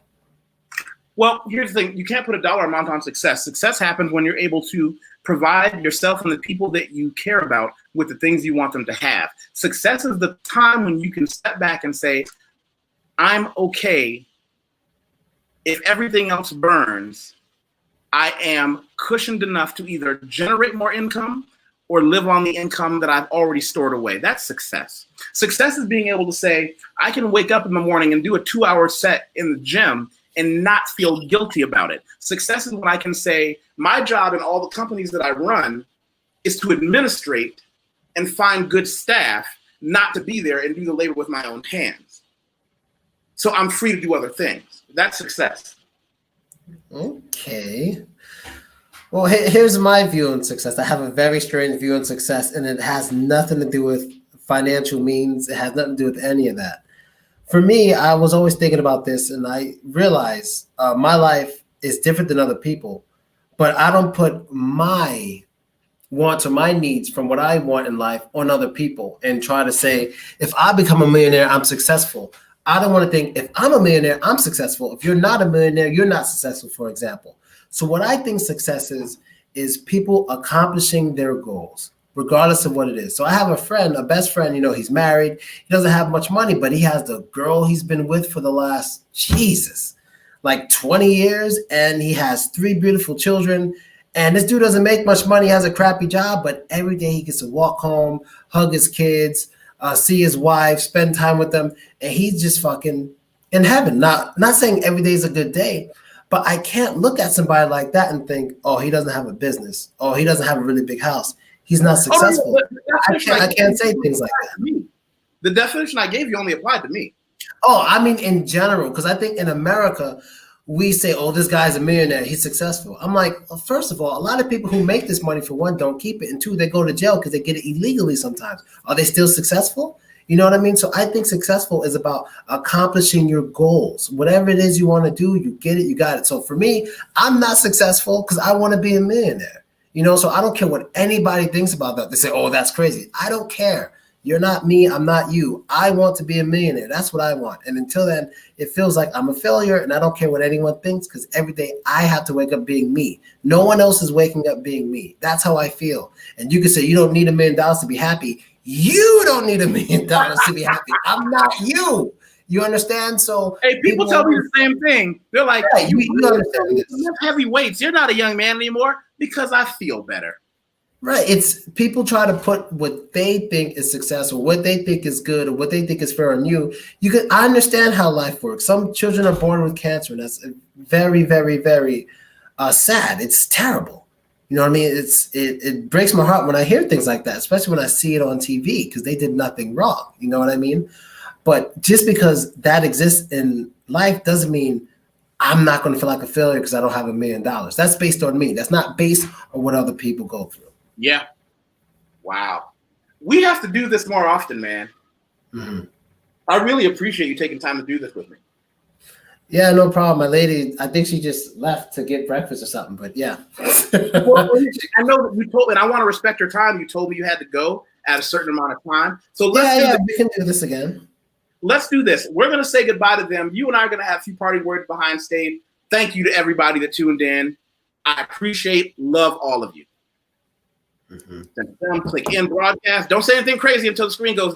Well, here's the thing. You can't put a dollar amount on success. Success happens when you're able to provide yourself and the people that you care about with the things you want them to have. Success is the time when you can step back and say, I'm okay if everything else burns. I am cushioned enough to either generate more income or live on the income that I've already stored away. That's success. Success is being able to say, I can wake up in the morning and do a 2-hour set in the gym and not feel guilty about it. Success is when I can say, my job in all the companies that I run is to administrate and find good staff, not to be there and do the labor with my own hands. So I'm free to do other things. That's success. Okay. Well, here's my view on success. I have a very strange view on success, and it has nothing to do with financial means. It has nothing to do with any of that. For me, I was always thinking about this, and I realized my life is different than other people, but I don't put my wants or my needs from what I want in life on other people and try to say, if I become a millionaire, I'm successful. I don't want to think, if I'm a millionaire, I'm successful. If you're not a millionaire, you're not successful, for example. So what I think success is people accomplishing their goals, regardless of what it is. So I have a friend, a best friend, he's married. He doesn't have much money, but he has the girl he's been with for the last, like 20 years. And he has 3 beautiful children. And this dude doesn't make much money, has a crappy job, but every day he gets to walk home, hug his kids, see his wife, spend time with them. And he's just fucking in heaven. Not saying every day is a good day, but I can't look at somebody like that and think, oh, he doesn't have a business. Oh, he doesn't have a really big house. He's not successful. I can't say things like that. The definition I gave you only applied to me. Oh, I mean, in general, because I think in America, we say, oh, this guy's a millionaire, he's successful. I'm like, well, first of all, a lot of people who make this money, for one, don't keep it. And 2, they go to jail because they get it illegally sometimes. Are they still successful? You know what I mean? So I think successful is about accomplishing your goals. Whatever it is you want to do, you get it, you got it. So for me, I'm not successful because I want to be a millionaire. So I don't care what anybody thinks about that. They say, oh, that's crazy. I don't care. You're not me. I'm not you. I want to be a millionaire. That's what I want. And until then, it feels like I'm a failure, and I don't care what anyone thinks because every day I have to wake up being me. No one else is waking up being me. That's how I feel. And you can say you don't need $1 million to be happy. You don't need $1 million to be happy. I'm not you. You understand? So hey, people tell me the same thing. They're like, yeah, you understand this. You lift heavy weights. You're not a young man anymore because I feel better. Right. It's people try to put what they think is successful, what they think is good, or what they think is fair on you. I understand how life works. Some children are born with cancer, and that's very, very, very sad. It's terrible. You know what I mean? It breaks my heart when I hear things like that, especially when I see it on TV because they did nothing wrong. You know what I mean? But just because that exists in life doesn't mean I'm not going to feel like a failure because I don't have $1 million. That's based on me. That's not based on what other people go through. Yeah. Wow. We have to do this more often, man. Mm-hmm. I really appreciate you taking time to do this with me. Yeah, no problem. My lady, I think she just left to get breakfast or something, but yeah. Well, I know that you told me, and I want to respect your time. You told me you had to go at a certain amount of time. So we can do this again. Let's do this. We're going to say goodbye to them. You and I are going to have a few party words behind stage. Thank you to everybody that tuned in. I appreciate, love all of you. Mm-hmm. Click in broadcast. Don't say anything crazy until the screen goes